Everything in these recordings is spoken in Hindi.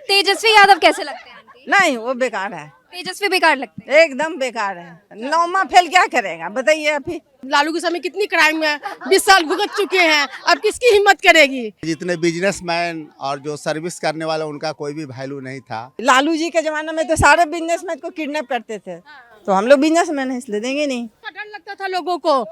तेजस्वी यादव कैसे लगते हैं आंटी? नहीं, वो बेकार है, तेजस्वी बेकार लगते हैं। एकदम बेकार है। नौमा फेल क्या करेगा बताइए अभी। लालू के समय कितनी क्राइम है, 20 साल भुगत चुके हैं, अब किसकी हिम्मत करेगी। जितने बिजनेसमैन और जो सर्विस करने वाला उनका कोई भी वैल्यू नहीं था। लालू जी के जमाने में तो सारे बिजनेसमैन को किडनैप करते थे, तो हम लोग बिजनेसमैन है इसलिए देंगे नहीं। डर लगता था लोगों को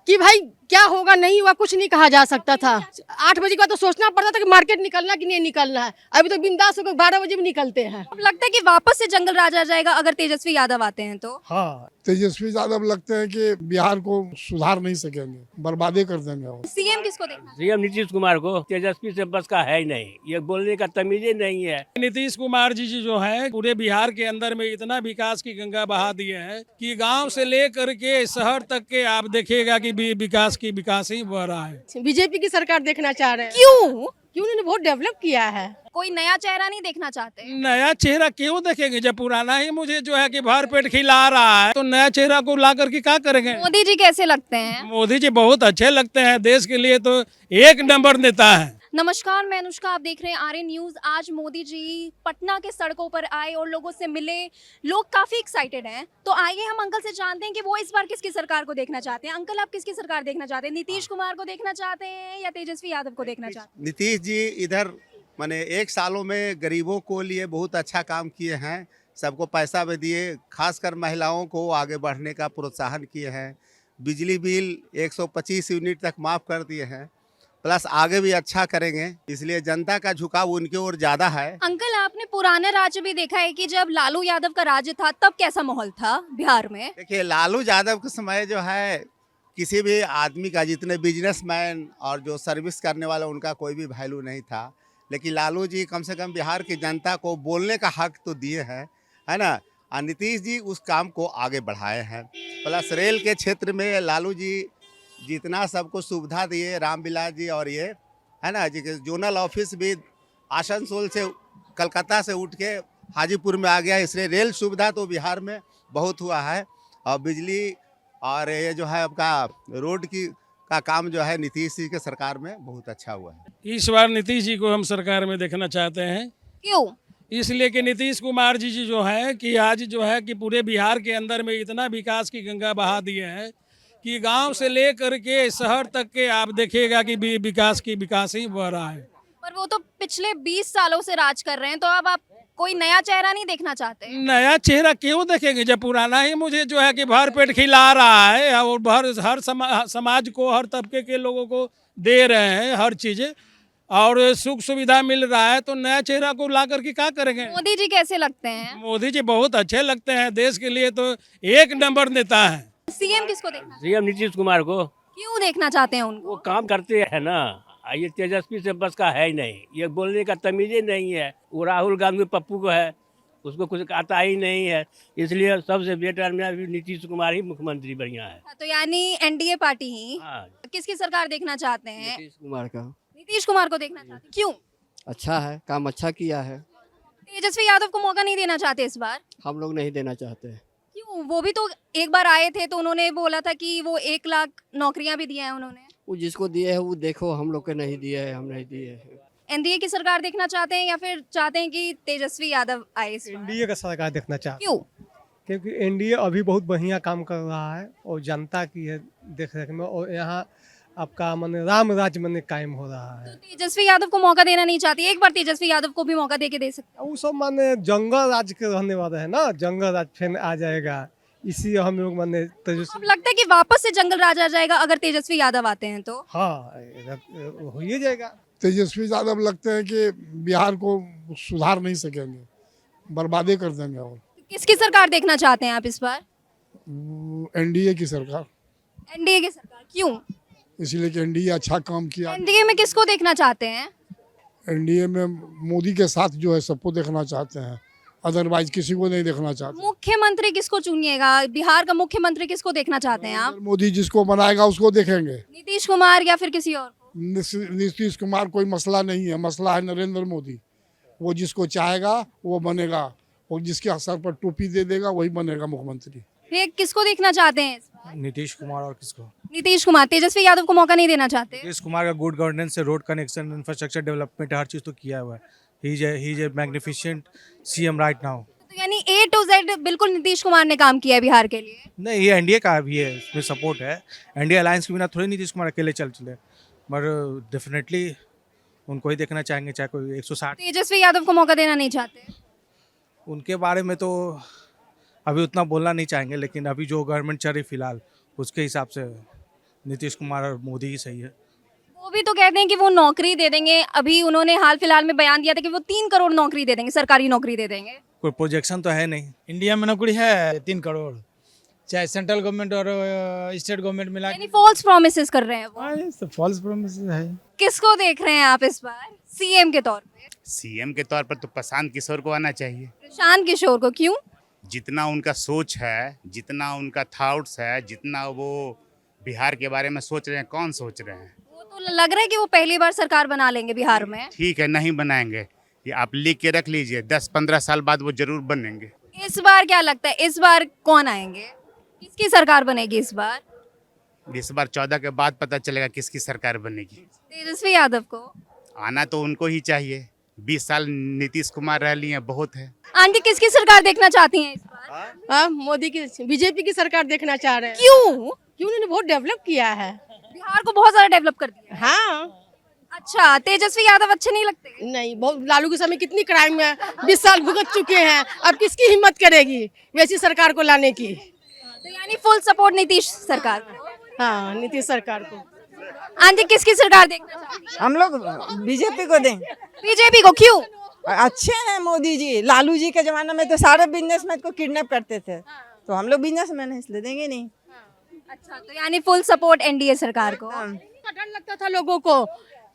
कि भाई क्या होगा नहीं हुआ कुछ नहीं कहा जा सकता था। 8 बजे के बाद तो सोचना पड़ता था कि मार्केट निकलना कि नहीं निकलना है। अभी तो बिंदास होकर 12 बजे भी निकलते हैं। अब लगता है कि वापस से जंगल राज आ जाएगा अगर तेजस्वी यादव आते हैं तो। हाँ, तेजस्वी यादव लगते हैं कि बिहार को सुधार नहीं सकेंगे, बर्बादी कर देंगे वो। सीएम किसको देखना? सीएम नीतीश कुमार को। तेजस्वी से बस का है ही नहीं, ये बोलने का तमीज ही नहीं है। नीतीश कुमार जी जो है पूरे बिहार के अंदर में इतना विकास की गंगा बहा दिए हैं कि गांव से लेकर के शहर तक के आप देखिएगा कि विकास ही बह रहा है। बीजेपी की सरकार देखना चाह रहे हैं। क्यों? क्यों उन्होंने बहुत डेवलप किया है। कोई नया चेहरा नहीं देखना चाहते? नया चेहरा क्यों देखेंगे जब पुराना ही मुझे जो है कि भर पेट खिला रहा है, तो नया चेहरा को ला करके क्या करेंगे। मोदी जी कैसे लगते हैं? मोदी जी बहुत अच्छे लगते हैं, देश के लिए तो एक नंबर नेता है। नमस्कार, मैं अनुष्का, आप देख रहे हैं आर्यन न्यूज। आज मोदी जी पटना के सड़कों पर आए और लोगों से मिले। लोग काफी एक्साइटेड हैं, तो आइए हम अंकल से जानते हैं कि वो इस बार किसकी सरकार को देखना चाहते हैं। अंकल, आप किसकी सरकार देखना चाहते हैं? नीतीश कुमार को देखना चाहते हैं या तेजस्वी यादव को देखना चाहते हैं? नीतीश जी इधर माने 1 सालों में गरीबों को लिए बहुत अच्छा काम किए हैं, सबको पैसा भी दिए, खासकर महिलाओं को आगे बढ़ने का प्रोत्साहन किए हैं। बिजली बिल 125 यूनिट तक माफ़ कर दिए हैं, प्लस आगे भी अच्छा करेंगे, इसलिए जनता का झुकाव उनकी ओर ज़्यादा है। अंकल, आपने पुराने राज्य भी देखा है कि जब लालू यादव का राज्य था तब कैसा माहौल था बिहार में? देखिए, लालू यादव के समय जो है किसी भी आदमी का, जितने बिजनेसमैन और जो सर्विस करने वाला उनका कोई भी वैल्यू नहीं था, लेकिन लालू जी कम से कम बिहार की जनता को बोलने का हक तो दिए हैं, है ना। और नीतीश जी उस काम को आगे बढ़ाए हैं। प्लस रेल के क्षेत्र में लालू जी जितना सबको सुविधा दिए, रामविलास जी, और ये है ना जी, जोनल ऑफिस भी आसनसोल से, कलकत्ता से उठ के हाजीपुर में आ गया, इसलिए रेल सुविधा तो बिहार में बहुत हुआ है। और बिजली और ये जो है आपका रोड का काम जो है नीतीश जी के सरकार में बहुत अच्छा हुआ है। इस बार नीतीश जी को हम सरकार में देखना चाहते हैं। क्यों? इसलिए कि नीतीश कुमार जी जो है कि आज जो है कि पूरे बिहार के अंदर में इतना विकास की गंगा बहा दिए हैं कि गांव से लेकर के शहर तक के आप देखिएगा कि विकास ही बह रहा है। पर वो तो पिछले 20 सालों से राज कर रहे हैं, तो अब आप कोई नया चेहरा नहीं देखना चाहते? नया चेहरा क्यों देखेंगे जब पुराना ही मुझे जो है कि भर पेट खिला रहा है और हर समाज को, हर तबके के लोगों को दे रहे हैं हर चीज़ें और सुख सुविधा मिल रहा है, तो नया चेहरा को ला करके क्या करेंगे। मोदी जी कैसे लगते हैं? मोदी जी बहुत अच्छे लगते हैं, देश के लिए तो एक नंबर नेता है। सीएम किसको देखना? सीएम नीतीश कुमार को। क्यों देखना चाहते हैं उनको? वो काम करते हैं ना, ये तेजस्वी से बस का है ही नहीं, ये बोलने का तमीज ही नहीं है। वो राहुल गांधी पप्पू को है, उसको कुछ आता ही नहीं है, इसलिए सबसे बेटर में अभी नीतीश कुमार ही मुख्यमंत्री बढ़िया है। तो यानी एनडीए पार्टी ही। हाँ, किसकी सरकार देखना चाहते हैं? नीतीश कुमार का। नीतीश कुमार को देखना चाहते हैं। क्यों? अच्छा है, काम अच्छा किया है। तेजस्वी यादव को मौका नहीं देना चाहते इस बार? हम लोग नहीं देना चाहते। क्यों? वो भी तो एक बार आए थे तो उन्होंने बोला था कि वो 1 लाख नौकरियां भी दिया है उन्होंने। वो जिसको दिए है वो देखो, हम लोग के नहीं दिए है, हम नहीं दिए है। एनडीए की सरकार देखना चाहते हैं या फिर चाहते हैं कि तेजस्वी यादव आए इस बार? एनडीए का सरकार देखना चाहते क्यों? हैं क्योंकि एनडीए अभी बहुत बढ़िया काम कर रहा है और जनता की है देख रेख में, और यहाँ आपका माने राम राज्य माने कायम हो रहा तो है। तेजस्वी यादव को मौका देना नहीं चाहती? एक बार तेजस्वी यादव को भी मौका दे के दे सकते वो सब माने जंगल राज के रहने वाले हैं ना, जंगल राज फिर आ जाएगा, इसी हम लोग माने हैं। अब तेजस्वी। लगता है कि वापस से जंगल राज आ जाएगा अगर तेजस्वी यादव आते हैं तो। हाँ, हो ही जाएगा। तेजस्वी यादव लगते हैं कि बिहार को सुधार नहीं सकेंगे, बर्बादी कर देंगे वो। किसकी सरकार देखना चाहते हैं आप इस बार? एनडीए की सरकार, एनडीए की सरकार। क्यों? इसीलिए कि एनडीए अच्छा काम किया। एनडीए में किसको देखना चाहते हैं? एनडीए में मोदी के साथ जो है सबको देखना चाहते हैं, अदरवाइज किसी को नहीं देखना चाहते। मुख्यमंत्री किसको चुनिएगा? बिहार का मुख्यमंत्री किसको देखना चाहते हैं आप? मोदी जिसको बनाएगा उसको देखेंगे। नीतीश कुमार या फिर किसी और को? नीतीश कुमार कोई मसला नहीं है, मसला है नरेंद्र मोदी। वो जिसको चाहेगा वो बनेगा, और जिसके सर पर टोपी दे देगा वही बनेगा मुख्यमंत्री। ये किसको देखना चाहते हैं इस बार? नीतीश कुमार। और किसको? नीतीश कुमार। तेजस्वी यादव को मौका नहीं देना चाहते? नीतीश कुमार का गुड गवर्नेंस से रोड कनेक्शन, इंफ्रास्ट्रक्चर डेवलपमेंट, हर चीज़ तो किया हुआ है, he is a magnificent CM right now. तो यानी A to Z बिल्कुल नीतीश कुमार ने काम किया है बिहार के लिए। नहीं, ये एनडीए का भी है, इसमें सपोर्ट है। एनडीए अलायंस के बिना थोड़ी नीतीश कुमार अकेले चले, पर डेफिनेटली उनको ही देखना चाहेंगे, चाहे कोई 160। तेजस्वी यादव को मौका देना नहीं चाहते? उनके बारे में तो अभी उतना बोलना नहीं चाहेंगे, लेकिन अभी जो गवर्नमेंट चल रही फिलहाल उसके हिसाब से नीतीश कुमार और मोदी ही सही है। वो भी तो कहते हैं कि वो नौकरी दे देंगे। अभी उन्होंने हाल फिलहाल में बयान दिया था कि वो 3 करोड़ नौकरी दे देंगे, सरकारी नौकरी दे देंगे। कोई प्रोजेक्शन तो है नहीं। इंडिया में नौकरी है 3 करोड़, चाहे सेंट्रल गवर्नमेंट और स्टेट गवर्नमेंट मिला यानी फॉल्स प्रॉमिसेस कर रहे हैं वो। फॉल्स प्रॉमिस है। किसको देख रहे हैं आप इस बार सीएम के तौर पे? सीएम के तौर पर तो प्रशांत किशोर को आना चाहिए। प्रशांत किशोर को क्यों? जितना उनका सोच है, जितना उनका थॉट्स है, जितना वो बिहार के बारे में सोच रहे हैं, कौन सोच रहे हैं? वो तो लग रहा है कि वो पहली बार सरकार बना लेंगे बिहार में। ठीक है, नहीं बनाएंगे, ये आप लिख के रख लीजिए, 10-15 साल बाद वो जरूर बनेंगे। इस बार क्या लगता है, इस बार कौन आएंगे, किसकी सरकार बनेगी इस बार? इस बार 14 के बाद पता चलेगा किसकी सरकार बनेगी। तेजस्वी यादव को? आना तो उनको ही चाहिए, 20 साल नीतीश कुमार रह लिए, बहुत है। आंटी किसकी सरकार देखना चाहती हैं इस बार? हाँ, मोदी की, बीजेपी की सरकार देखना चाह रहे हैं। क्यों? क्यों? उन्होंने बहुत डेवलप किया है बिहार को, बहुत ज्यादा डेवलप कर दिया। हाँ। अच्छा, तेजस्वी यादव अच्छे नहीं लगते? नहीं, बहुत लालू के समय कितनी क्राइम है, 20 साल भुगत चुके हैं, अब किसकी हिम्मत करेगी वैसी सरकार को लाने की? तो यानी फुल सपोर्ट नीतीश सरकार को। हाँ, नीतीश सरकार को। आंटी किसकी सरकार देखना चाहती हैं? हम लोग बीजेपी को दें। बीजेपी को क्यों? अच्छे हैं मोदी जी। लालू जी के जमाने में तो सारे बिजनेसमैन को किडनैप करते थे, तो हम लोग बिजनेसमैन हैं इसलिए देंगे नहीं। अच्छा, तो यानी फुल सपोर्ट एनडीए सरकार को। का डर लगता था लोगों को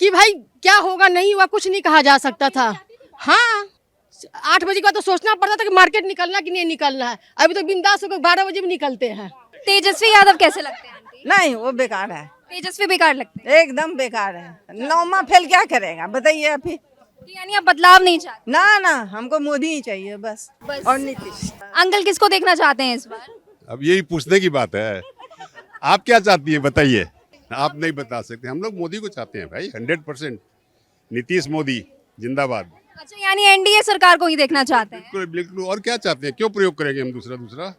कि भाई क्या होगा, नहीं हुआ, कुछ नहीं कहा जा सकता था। हाँ, 8 बजे के बाद तो सोचना पड़ता था कि मार्केट निकलना कि नहीं निकलना है। अभी तो बिंदास होकर 12 बजे भी निकलते हैं। तेजस्वी यादव कैसे लगते हैं आंटी? नहीं, वो बेकार है, तेजस्वी बेकार लगते हैं। एकदम बेकार है। 9वां फेल क्या करेगा बताइए अभी? तो यानी आप बदलाव नहीं चाहते? ना ना, हमको मोदी ही चाहिए बस, और नीतीश। अंकल किसको देखना चाहते हैं इस बार? अब यही पूछने की बात है, आप क्या चाहती है बताइए? आप नहीं बता सकते, हम लोग मोदी को चाहते हैं भाई, 100%। नीतीश मोदी जिंदाबाद। अच्छा, यानी एनडीए सरकार को ही देखना चाहते हैं। बिल्कुल बिल्कुल, और क्या चाहते हैं? क्यों प्रयोग करेंगे हम दूसरा?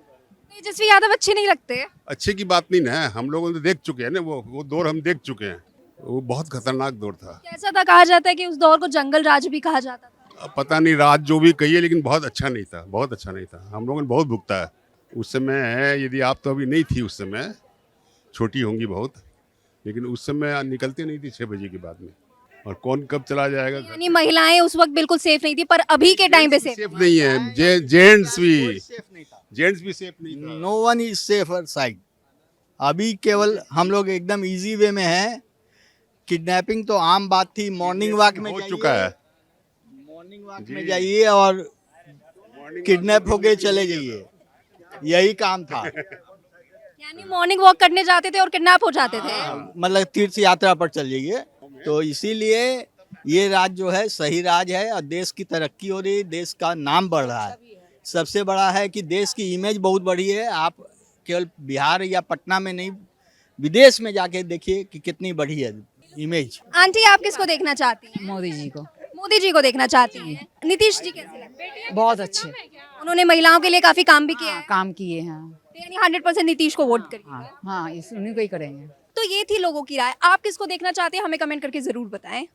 तेजस्वी यादव अच्छे नहीं लगते? अच्छे की बात नहीं ना, हम लोग तो देख चुके हैं ना, वो दौर हम देख चुके हैं, वो बहुत खतरनाक दौर था। कैसा था? कहा जाता है कि उस दौर को जंगल राज भी कहा जाता था। अब पता नहीं राज जो भी कहिए, लेकिन बहुत अच्छा नहीं था, बहुत अच्छा नहीं था। हम लोगों ने बहुत भुगता है उस समय। यदि आप तो अभी नहीं थी उस समय, छोटी होंगी बहुत, लेकिन उस समय निकलते नहीं थी 6 बजे के बाद में, और कौन कब चला जाएगा। यानी महिलाएं उस वक्त बिल्कुल सेफ नहीं थी, पर अभी के टाइम पे सेफ नहीं है। जेंट्स भी सेफ नहीं था। No one is safer side. अभी केवल हम लोग एकदम इजी वे में हैं। किडनैपिंग तो आम बात थी, मॉर्निंग वॉक में हो चुका है, मॉर्निंग वॉक में जाइए और किडनैप होके चले जाइए, यही काम था। यानी मॉर्निंग वॉक करने जाते थे और किडनैप हो जाते थे। मतलब तीर्थ यात्रा पर चल जाइए। तो इसीलिए ये राज्य जो है सही राज्य है, और देश की तरक्की हो रही है, देश का नाम बढ़ रहा है। सबसे बड़ा है कि देश की इमेज बहुत बढ़ी है। आप केवल बिहार या पटना में नहीं, विदेश में जाके देखिए कि कितनी बढ़ी है इमेज। आंटी आप किसको देखना चाहती हैं? मोदी जी को। मोदी जी को देखना चाहती हैं। नीतीश जी कैसे लगते हैं? बहुत अच्छे उन्होंने महिलाओं के लिए काफी काम भी किया है। काम किए हैं। तो यानी 100% नीतीश को वोट करिए। हाँ, इस उन्हीं को ही करेंगे। तो ये थी लोगों की राय। आप किसको देखना चाहते हैं हमें कमेंट करके जरूर बताएं।